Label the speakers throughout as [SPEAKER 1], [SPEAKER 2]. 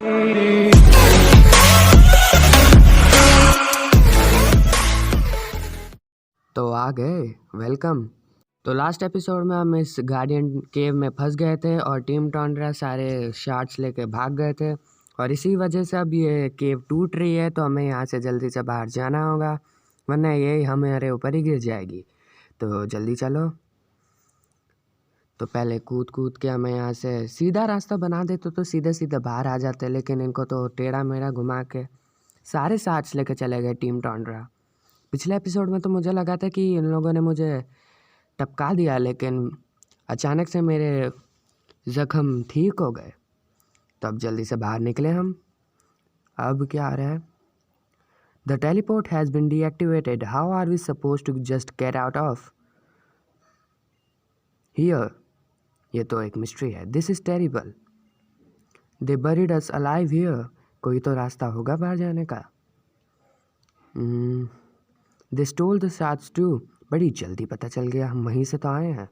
[SPEAKER 1] तो आ गए, वेलकम। तो लास्ट एपिसोड में हम इस गार्डियन केव में फंस गए थे और टीम टॉन्ड्रा सारे शार्ट्स लेके भाग गए थे और इसी वजह से अब ये केव टूट रही है। तो हमें यहाँ से जल्दी से बाहर जाना होगा, वरना ये हमारे ऊपर ही गिर जाएगी। तो जल्दी चलो। तो पहले कूद कूद के हमें यहाँ से सीधा रास्ता बना देते तो सीधे सीधे बाहर आ जाते, लेकिन इनको तो टेढ़ा मेढ़ा घुमा के सारे शार्ट्स लेके चले गए टीम टॉन्ड्रा। पिछले एपिसोड में तो मुझे लगा था कि इन लोगों ने मुझे टपका दिया, लेकिन अचानक से मेरे ज़ख्म ठीक हो गए। तो अब जल्दी से बाहर निकले हम। अब क्या आ रहा है? The teleport has been deactivated, how are we suppose to just get out of here? ये तो एक मिस्ट्री है। This is terrible, they buried us alive here. कोई तो रास्ता होगा बाहर जाने का। They stole the shards too, बड़ी जल्दी पता चल गया, हम वहीं से तो आए हैं।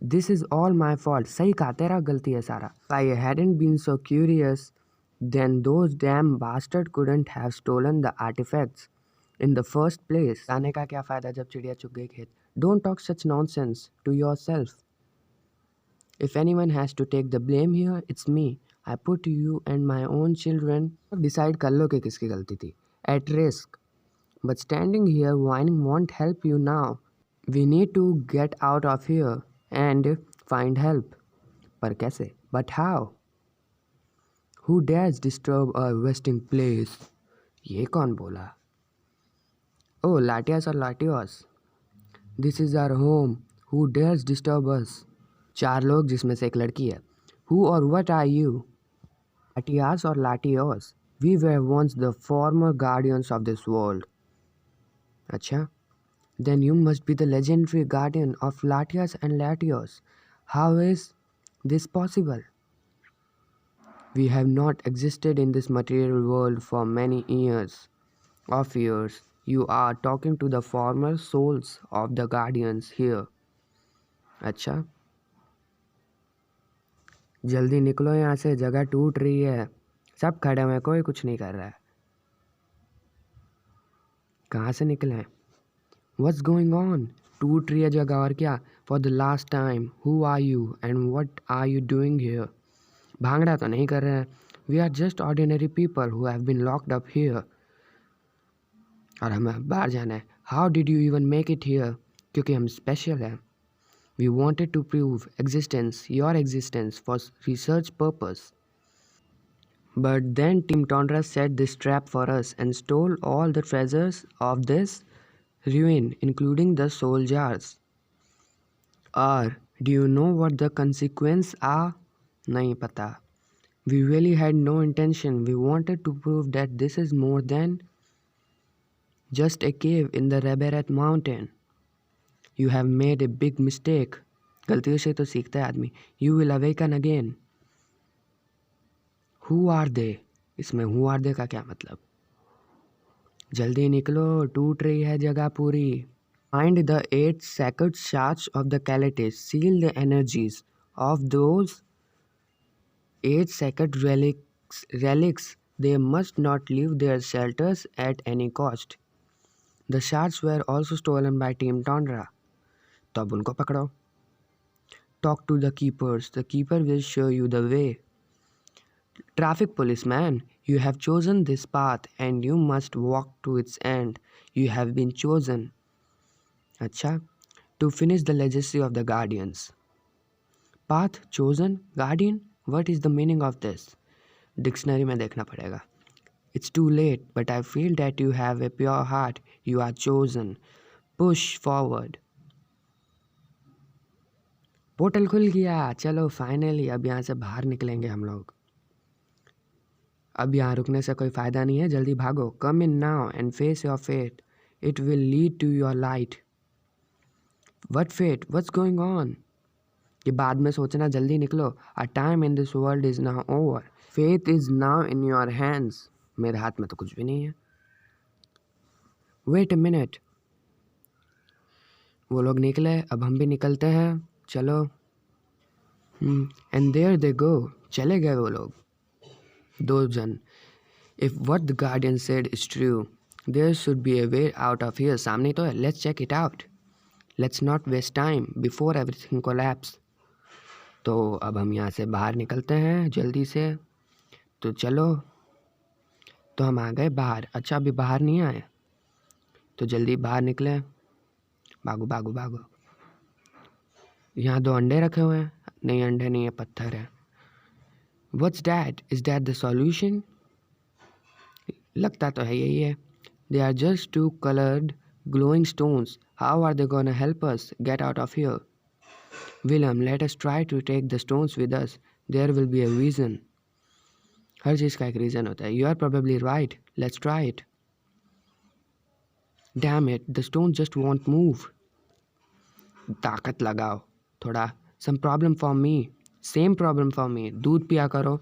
[SPEAKER 1] This is all my fault, सही कहा, तेरा गलती है सारा। I hadn't been so curious then those damn bastard couldn't have stolen the artifacts in the first place. आने का क्या फ़ायदा जब चिड़िया चुग गई खेत। Don't talk such nonsense to yourself. If anyone has to take the blame here, it's me. I put you and my own children, decide कर लो कि किसकी गलती थी, at risk. But standing here whining won't help you now. We need to get out of here and find help. पर कैसे? But how? Who dares disturb our resting place? ये कौन बोला? Oh, Latias और Latios. This is our home. Who dares disturb us? 4 लोग जिसमें से एक लड़की है. Who or what are you? Latias और Latios. We were once the former guardians of this world. अच्छा, then you must be the legendary guardian of Latias and Latios. How is this possible? We have not existed in this material world for many years. Of years, you are talking to the former souls of the guardians here. अच्छा, जल्दी निकलो यहाँ से, जगह टूट रही है। सब खड़े हुए, कोई कुछ नहीं कर रहा है। कहाँ से निकले? What's going on? टूट रही है जगह और क्या? For the last time, who are you and what are you doing here? Bhangra तो नहीं कर रहे हैं। We are just ordinary people who have been locked up here. और हमें बाहर जाना है। How did you even make it here? क्योंकि हम स्पेशल हैं। We wanted to prove your existence for research purpose. But then Team Tondra set this trap for us and stole all the treasures of this ruin, including the soul jars. Or do you know what the consequences are? नहीं पता. We really had no intention. We wanted to prove that this is more than just a cave in the Reberet mountain. You have made a big mistake. गलतियों से तो सीखता है आदमी. You will awaken again. Who are they? इसमें who are they का क्या मतलब? जल्दी निकलो, टूट रही है जगह पूरी। Find the 8 sacred shards of the Kalates. Seal the energies of those 8 sacred relics. They must not leave their shelters at any cost. The shards were also stolen by Team Tondra. तो अब उनको पकड़ो. Talk to the keepers. The keeper will show you the way. Traffic policeman, you have chosen this path and you must walk to its end. You have been chosen. अच्छा, to finish the legacy of the guardians. Path chosen, guardian. What is the meaning of this? Dictionary में देखना पड़ेगा. It's too late, but I feel that you have a pure heart. You are chosen. Push forward. Portal खुल गया. चलो finally अब यहाँ से बाहर निकलेंगे हम लोग. अब यहाँ रुकने से कोई फ़ायदा नहीं है, जल्दी भागो. Come in now and face your fate. It will lead to your light. What fate? What's going on? ये बाद में सोचना, जल्दी निकलो. Our time in this world is now over. Fate is now in your hands. मेरे हाथ में तो कुछ भी नहीं है. Wait a minute. वो लोग निकले, अब हम भी निकलते हैं. चलो. And there they go. चले गए वो लोग. Dojan, if what the guardian said is true, there should be a way out of here. सामने तो है. Let's check it out. Let's not waste time before everything collapse. तो अब हम यहाँ से बाहर निकलते हैं जल्दी से. तो चलो. तो हम आ गए बाहर. अच्छा अभी बाहर नहीं आए. तो जल्दी बाहर निकले. भागो भागो भागो. यहाँ 2 अंडे रखे हुए हैं. नहीं अंडे नहीं है, पत्थर है. What's that? Is that the solution? लगता तो है यही है. They are just 2 colored glowing stones. How are they gonna help us get out of here? William, let us try to take the stones with us. There will be a reason. हर चीज़ का एक reason होता है. You are probably right. Let's try it. Damn it, the stones just won't move. ताकत लगाओ थोड़ा. Some problem for me. Same problem for me. दूध पिया करो.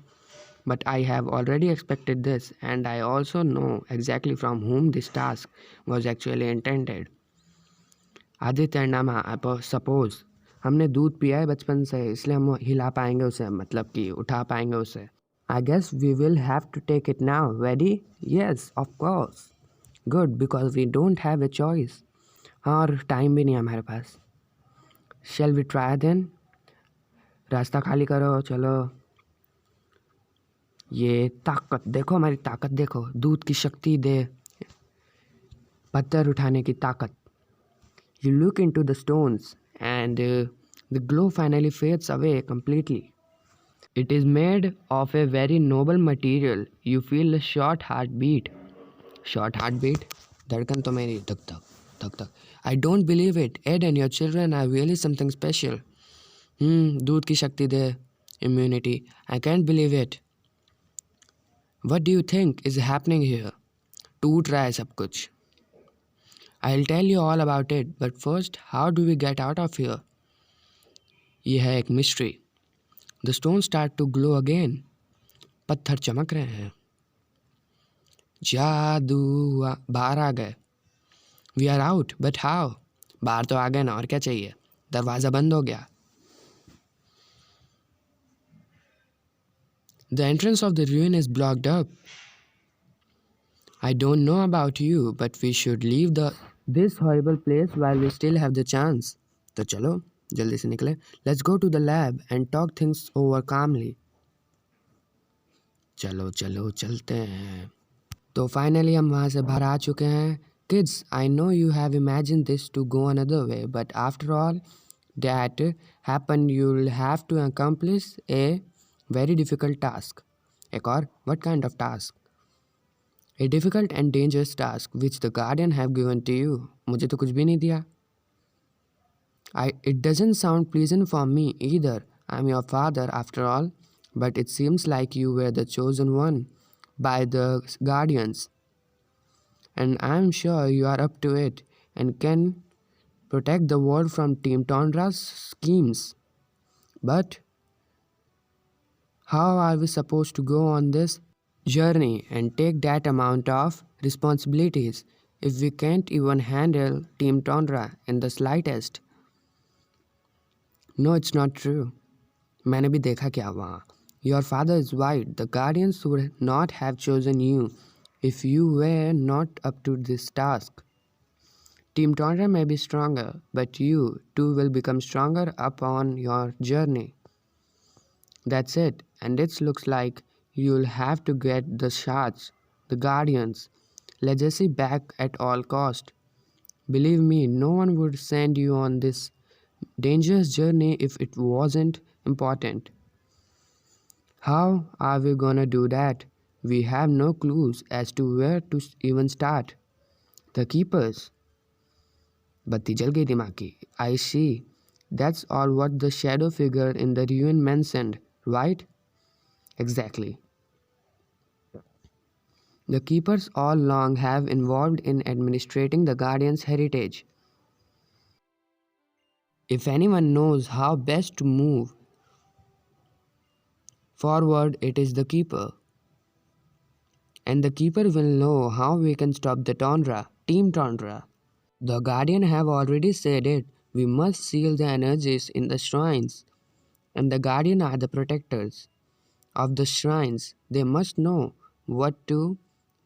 [SPEAKER 1] But I have already expected this, and I also know exactly from whom this task was actually intended. Aditya and Nama, suppose हमने दूध पिया है बचपन से, इसलिए हम हिला पाएंगे उसे, मतलब कि उठा पाएंगे उसे. I guess we will have to take it now. Ready? Yes, of course. Good, because we don't have a choice. हाँ और टाइम भी नहीं है हमारे पास. Shall we try then? रास्ता खाली करो चलो. ये ताकत देखो, हमारी ताकत देखो. दूध की शक्ति दे. पत्थर उठाने की ताकत. You look into the stones and the glow finally fades away completely. It is made of a very noble material. You feel a short heartbeat. Short heartbeat? धड़कन तो मेरी धक धक धक धक. I don't believe it. Ed and your children are really something special. दूध की शक्ति दे. Immunity. I can't believe it. What do you think is happening here? टूट रहा है सब कुछ. I'll tell you all about it, but first, how do we get out of here? ये है एक mystery. The stones start to glow again. पत्थर चमक रहे हैं. जादू. बाहर आ गए. We are out, but how? बाहर तो आ गए ना, और क्या चाहिए. दरवाज़ा बंद हो गया. The entrance of the ruin is blocked up. I don't know about you, but we should leave this horrible place while we still have the chance. तो चलो जल्दी से निकले. Let's go to the lab and talk things over calmly. चलो चलो चलते हैं. तो फाइनली हम वहाँ से बाहर आ चुके हैं. Kids, I know you have imagined this to go another way, but after all that happened, you'll have to accomplish a very difficult task. एक और? What kind of task? A difficult and dangerous task which the guardian have given to you. मुझे तो कुछ भी नहीं दिया. It doesn't sound pleasant for me either. I'm your father after all, but it seems like you were the chosen one by the guardians. And I'm sure you are up to it and can protect the world from Team Tondra's schemes. But how are we supposed to go on this journey and take that amount of responsibilities if we can't even handle Team Tondra in the slightest? No, it's not true. मैंने भी देखा क्या वहाँ. Your father is right. The guardians would not have chosen you if you were not up to this task. Team Tondra may be stronger, but you too will become stronger upon your journey. That's it, and it looks like you'll have to get the shards, the guardians, legacy back at all cost. Believe me, no one would send you on this dangerous journey if it wasn't important. How are we gonna do that? We have no clues as to where to even start. The keepers. बत्ती जल गई दिमाग की. I see. That's all what the shadow figure in the ruin mentioned, right? Exactly. The keepers all along have involved in administrating the guardian's heritage. If anyone knows how best to move forward, it is the keeper. And the keeper will know how we can stop the Tondra, Team Tondra. The guardian have already said it. We must seal the energies in the shrines. And the guardian are the protectors. of the shrines. They must know what to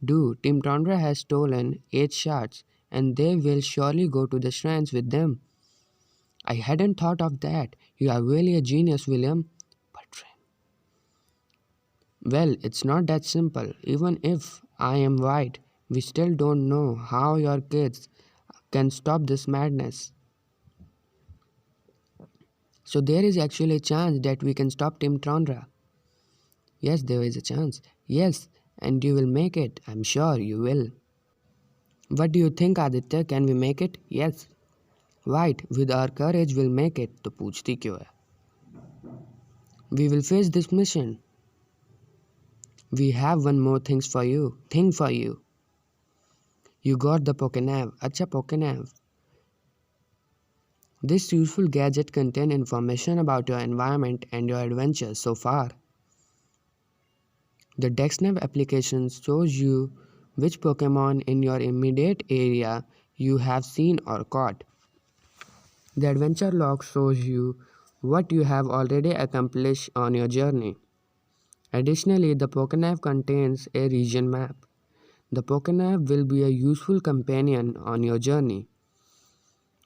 [SPEAKER 1] do. Team Tondra has stolen 8 shards, and they will surely go to the shrines with them. I hadn't thought of that. You are really a genius, William. But well, it's not that simple. Even if I am right, we still don't know how your kids can stop this madness. So there is actually a chance that we can stop Team Tondra. Yes, there is a chance. Yes, and you will make it. I'm sure you will. What do you think, Aditya? Can we make it? Yes. Right, with our courage we'll make it. तो पूछती क्यों है? We will face this mission. We have one more thing for you. You got the Pokenav. अच्छा Pokenav. This useful gadget contains information about your environment and your adventures so far. The DexNav application shows you which Pokemon in your immediate area you have seen or caught. The adventure log shows you what you have already accomplished on your journey. Additionally, the Pokenav contains a region map. The Pokenav will be a useful companion on your journey.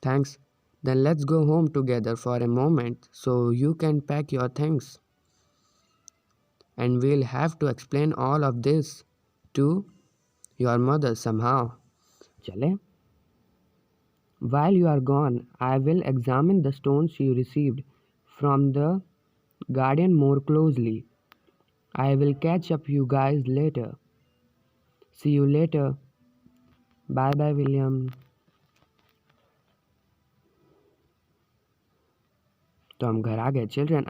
[SPEAKER 1] Thanks. Then let's go home together for a moment so you can pack your things. And we'll have to explain all of this to your mother somehow. Chale? While you are gone, I will examine the stones you received from the guardian more closely. I will catch up you guys later. See you later. Bye bye, William. तो हम घर आ गए. Children,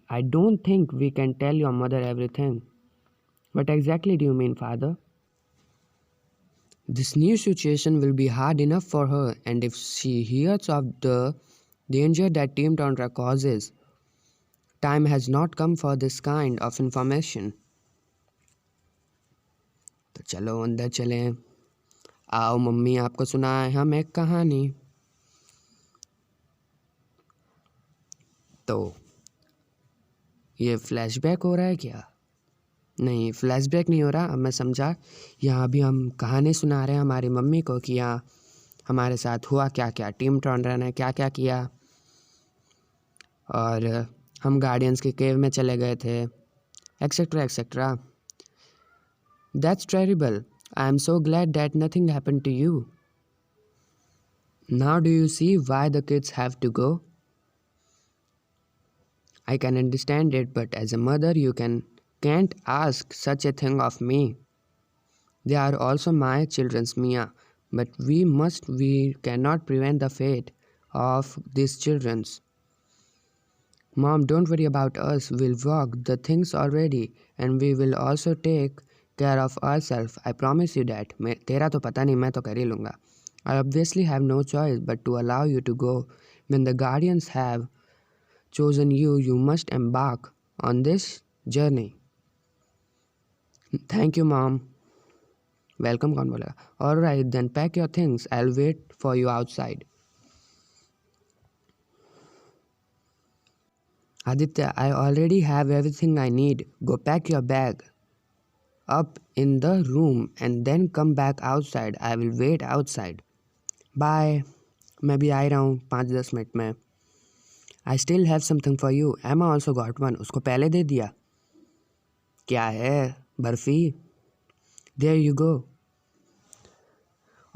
[SPEAKER 1] I don't think we can tell your mother everything. What exactly do you mean, father? This new situation will be hard enough for her, and if she hears of the danger that Team Tondra causes, time has not come for this kind of information. तो चलो अंदर चलें. आओ mummy आपको सुनाए हम एक कहानी. तो ये फ्लैशबैक हो रहा है क्या? नहीं, फ्लैशबैक नहीं हो रहा. अब मैं समझा. यहाँ भी हम कहानी सुना रहे हैं हमारी मम्मी को कि यहाँ हमारे साथ हुआ क्या क्या, टीम टॉन्ड्रा ने क्या क्या किया, और हम गार्डियंस के केव में चले गए थे, etcetera etcetera. That's terrible. I am so glad that nothing happened to you. Now do you see why the kids have to go? I can understand it, but as a mother you can't ask such a thing of me. They are also my children's, Mia, but we cannot prevent the fate of these children's. Mom, don't worry about us. We'll walk the things already, and we will also take care of ourselves. I promise you that. तेरा तो पता नहीं, मैं तो कर ही लूँगा. I obviously have no choice but to allow you to go. When the guardians have chosen you, you must embark on this journey. Thank you, Mom. Welcome कौन बोलेगा? All right, then pack your things. I'll wait for you outside. Aditya, I already have everything I need. Go pack your bag up in the room and then come back outside. I will wait outside. Bye. मैं भी आ रहा हूँ 5-10 minute में. I still have something for you. Emma also got one. उसको पहले दे दिया. क्या है? Barfi? There you go.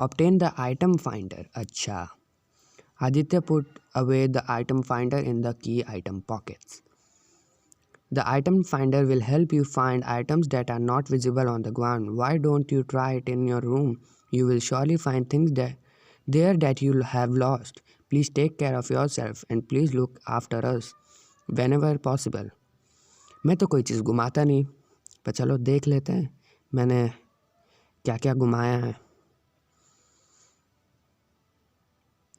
[SPEAKER 1] Obtain the item finder. अच्छा. Aditya put away the item finder in the key item pockets. The item finder will help you find items that are not visible on the ground. Why don't you try it in your room? You will surely find things that you have lost. Please take care of yourself and please look after us whenever possible. मैं तो कोई चीज़ घुमाता नहीं, पर चलो देख लेते हैं मैंने क्या क्या घुमाया है.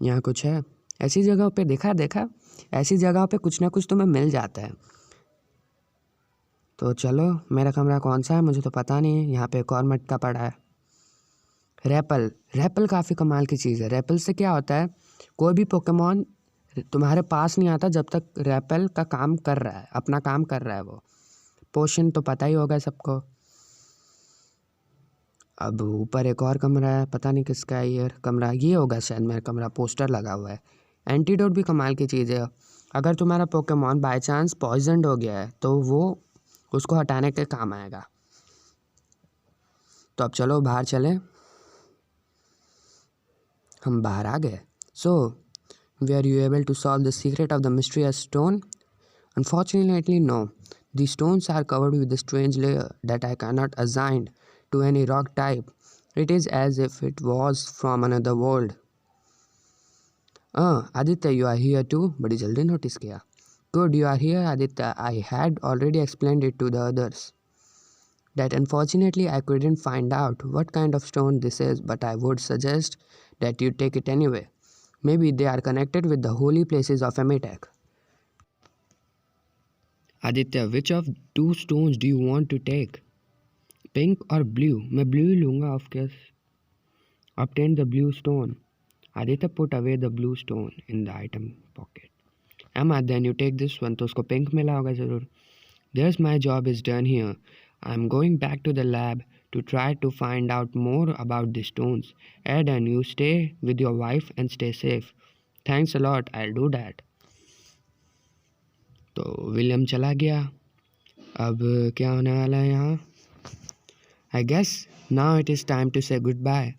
[SPEAKER 1] यहाँ कुछ है. ऐसी जगहों पे देखा ऐसी जगहों पे कुछ ना कुछ तुम्हें मिल जाता है. तो चलो, मेरा कमरा कौन सा है मुझे तो पता नहीं है. यहाँ पे एक और मटका पड़ा है. रैपल काफ़ी कमाल की चीज़ है. रैपल से क्या होता है, कोई भी पोकेमॉन तुम्हारे पास नहीं आता जब तक रैपल का काम कर रहा है, अपना काम कर रहा है वो. पोशन तो पता ही होगा सबको। अब ऊपर एक और कमरा है, पता नहीं किसका है ये कमरा, ये होगा शायद मेरा कमरा, पोस्टर लगा हुआ है। एंटीडोट भी कमाल की चीज़ है, अगर तुम्हारा पोकेमॉन बाय चांस पॉइजनड हो गया है तो वो उसको हटाने के काम आएगा। तो अब चलो बाहर चलें, हम बाहर आ गए। So were you able to solve the secret of the mysterious stone? Unfortunately no, the stones are covered with a strange layer that I cannot assign to any rock type. It is as if it was from another world. Aditya, you are here too? बड़ी जल्दी notice किया। Good, you are here, Aditya. I had already explained it to the others. That unfortunately I couldn't find out what kind of stone this is, but I would suggest that you take it anyway. Maybe they are connected with the holy places of Amitek. Aditya, which of two stones do you want to take? Pink or blue? मैं blue ही लूँगा of course. Obtain the blue stone. Aditya put away the blue stone in the item pocket. Emma, then you take this one. तो उसको pink मिला होगा ज़रूर. There's my job is done here. I'm going back to the lab to try to find out more about the stones. Ed, and you stay with your wife and stay safe. Thanks a lot. I'll do that. तो William चला गया। अब क्या होने वाला है यहाँ? I guess now it is time to say goodbye.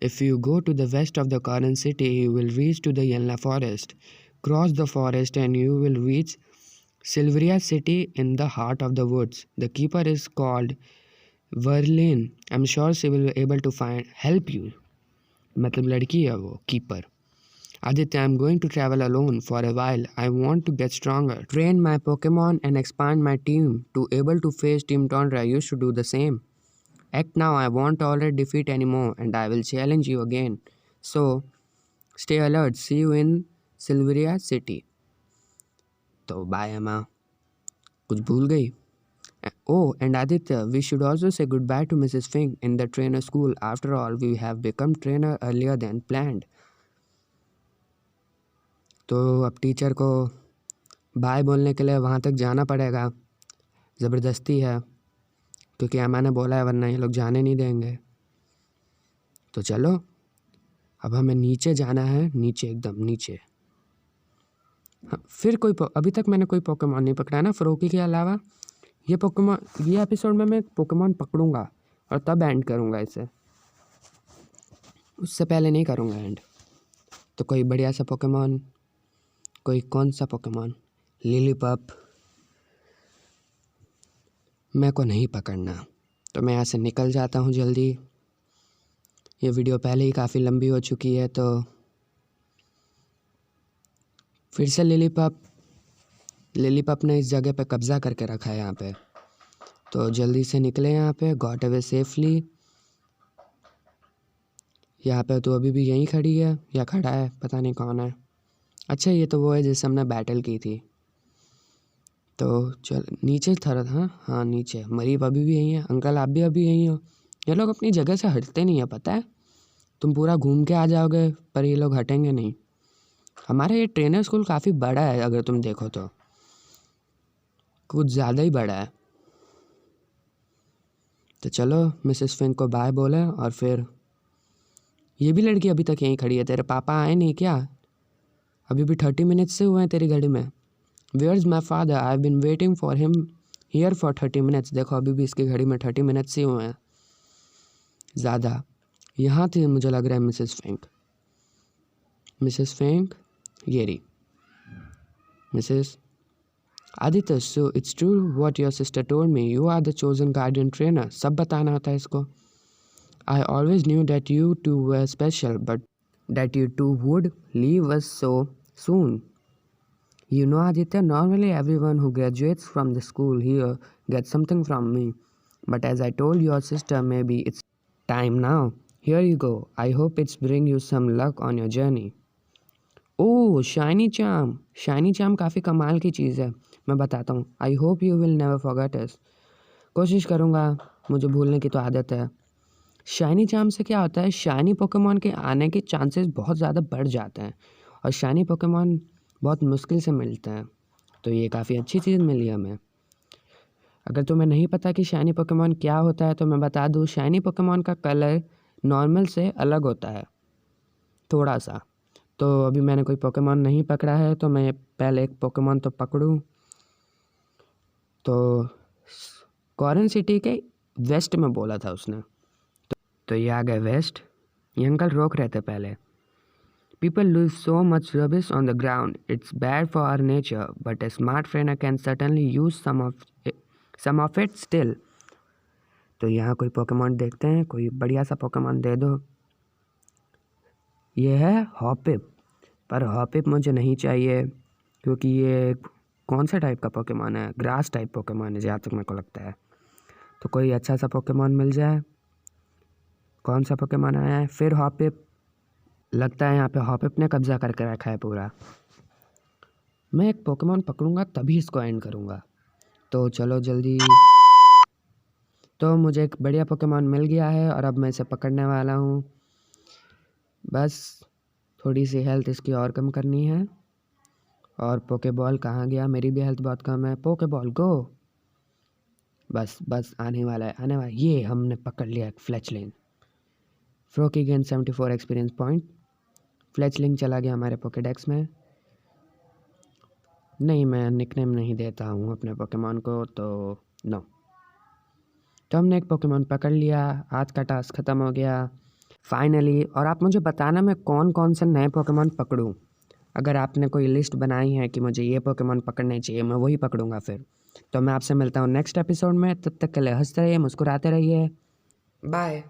[SPEAKER 1] If you go to the west of the current city, you will reach to the Yenla forest. Cross the forest and you will reach Silveria city in the heart of the woods. The keeper is called Verlaine. I'm sure she will be able to help you. मतलब लड़की है वो keeper. Aditya, I'm going to travel alone for a while. I want to get stronger, train my Pokemon and expand my team to able to face Team Tundra. You should do the same. Act now, I won't tolerate defeat anymore and I will challenge you again. So, stay alert. See you in Silveria City. तो bye अम्मा, कुछ भूल गई? Oh, and Aditya, we should also say goodbye to Mrs. Fink in the trainer school. After all, we have become trainer earlier than planned. तो अब teacher को bye बोलने के लिए वहाँ तक जाना पड़ेगा, ज़बरदस्ती है, क्योंकि अम्मा ने बोला है वरना ये लोग जाने नहीं देंगे। तो चलो अब हमें नीचे जाना है, नीचे एकदम नीचे। हाँ, फिर कोई अभी तक मैंने कोई पोकेमॉन नहीं पकड़ा ना फ्रोकी के अलावा। ये पोकेमॉन, ये एपिसोड में मैं पोकेमॉन पकड़ूंगा और तब एंड करूंगा इसे, उससे पहले नहीं करूंगा एंड। तो कोई बढ़िया सा पोकेमॉन, कोई कौन सा पोकेमॉन? लिलीपप मेरे को नहीं पकड़ना, तो मैं यहाँ से निकल जाता हूँ जल्दी। ये वीडियो पहले ही काफ़ी लंबी हो चुकी है, तो फिर से लिलीपप ने इस जगह पे कब्ज़ा करके रखा है यहाँ पे। तो जल्दी से निकले यहाँ पे, गॉट अवे सेफली। यहाँ पे तो अभी भी यहीं खड़ी है या खड़ा है, पता नहीं कौन है। अच्छा, ये तो वो है जिससे हमने बैटल की थी। तो चल नीचे था। हाँ नीचे। मरीब अभी भी यहीं है। अंकल आप भी अभी यहीं हो। ये लोग अपनी जगह से हटते नहीं है, पता है। तुम पूरा घूम के आ जाओगे पर ये लोग हटेंगे नहीं। हमारा ये ट्रेनर स्कूल काफ़ी बड़ा है, अगर तुम देखो तो कुछ ज़्यादा ही बड़ा है। तो चलो मिसेस फिंक को बाय बोले, और फिर ये भी लड़की अभी तक यहीं खड़ी है। तेरे पापा आए नहीं क्या? अभी भी 30 मिनट्स से हुए हैं तेरी घड़ी में। Where is my father? I have been waiting for him here for 30 minutes. देखो अभी भी इसकी घड़ी में 30 मिनट्स ही हुए हैं, ज़्यादा। यहाँ थी मुझे लग रहा है मिसेस फिंक। मिसेस फिंक, ये रही Mrs. Aditya, so it's true what your sister told me, you are the chosen guardian trainer. सब बताना होता है इसको। I always knew that you two were special, but that you two would leave us so soon. You know, Aditya, normally everyone who graduates from the school here gets something from me. But as I told your sister, maybe it's time now. Here you go. I hope it's bring you some luck on your journey. Oh, shiny charm. Shiny charm काफ़ी कमाल की चीज़ है, मैं बताता हूँ। I hope you will never forget us. कोशिश करूँगा, मुझे भूलने की तो आदत है। शाइनी चार्म से क्या होता है, शाइनी पोकेमॉन के आने के चांसेस बहुत ज़्यादा बढ़ जाते हैं, और शाइनी पोकेमॉन बहुत मुश्किल से मिलते हैं। तो ये काफ़ी अच्छी चीज़ मिली हमें। अगर तुम्हें नहीं पता कि शाइनी पोकेमॉन क्या होता है तो मैं बता दूँ, शाइनी पोकेमॉन का कलर नॉर्मल से अलग होता है थोड़ा सा। तो अभी मैंने कोई पोकेमॉन नहीं पकड़ा है तो मैं पहले एक पोकेमॉन तो पकड़ूं। तो कॉरन सिटी के वेस्ट में बोला था उसने, तो ये आ गए वेस्ट। ये अंकल रोक रहे थे पहले। People lose so much rubbish on the ground. It's bad for our nature, but a smart trainer can certainly use some of it still. तो यहाँ कोई पोकेमॉन देखते हैं, कोई बढ़िया सा पोकेमॉन दे दो। ये है हॉपिप, पर हॉपिप मुझे नहीं चाहिए क्योंकि ये कौन सा टाइप का पोकेमॉन है, ग्रास टाइप पोकेमॉन है जहाँ तक मेरे को लगता है। तो कोई अच्छा सा पोकेमॉन मिल जाए। कौन सा पोकेमॉन आया है? फिर हॉपिप। लगता है यहाँ पे हॉपिप ने कब्जा करके रखा है पूरा। मैं एक पोकेमॉन पकड़ूंगा तभी इसको एंड करूँगा। तो चलो जल्दी। तो मुझे एक बढ़िया पोकेमॉन मिल गया है और अब मैं इसे पकड़ने वाला हूँ। बस थोड़ी सी हेल्थ इसकी और कम करनी है। और पोकेबॉल कहाँ गया? मेरी भी हेल्थ बहुत कम है। पोकेबॉल गो। बस बस आने वाला है, आने वाला है। ये हमने पकड़ लिया एक फ्लेचलिंग। फ्रोकी गेन 74 एक्सपीरियंस पॉइंट। फ्लेचलिंग चला गया हमारे पोकेडेक्स में। नहीं, मैं निकनेम नहीं देता हूँ अपने पोकेमॉन को, तो नो। तो हमने एक पोकेमॉन पकड़ लिया। आज का टास्क ख़त्म हो गया फाइनली। और आप मुझे बताना मैं कौन कौन से नए पोकेमॉन पकड़ूं। अगर आपने कोई लिस्ट बनाई है कि मुझे ये पोकेमॉन पकड़ने चाहिए, मैं वही पकड़ूंगा फिर। तो मैं आपसे मिलता हूँ नेक्स्ट एपिसोड में। तब तक के लिए हंसते रहिए, मुस्कुराते रहिए। बाय।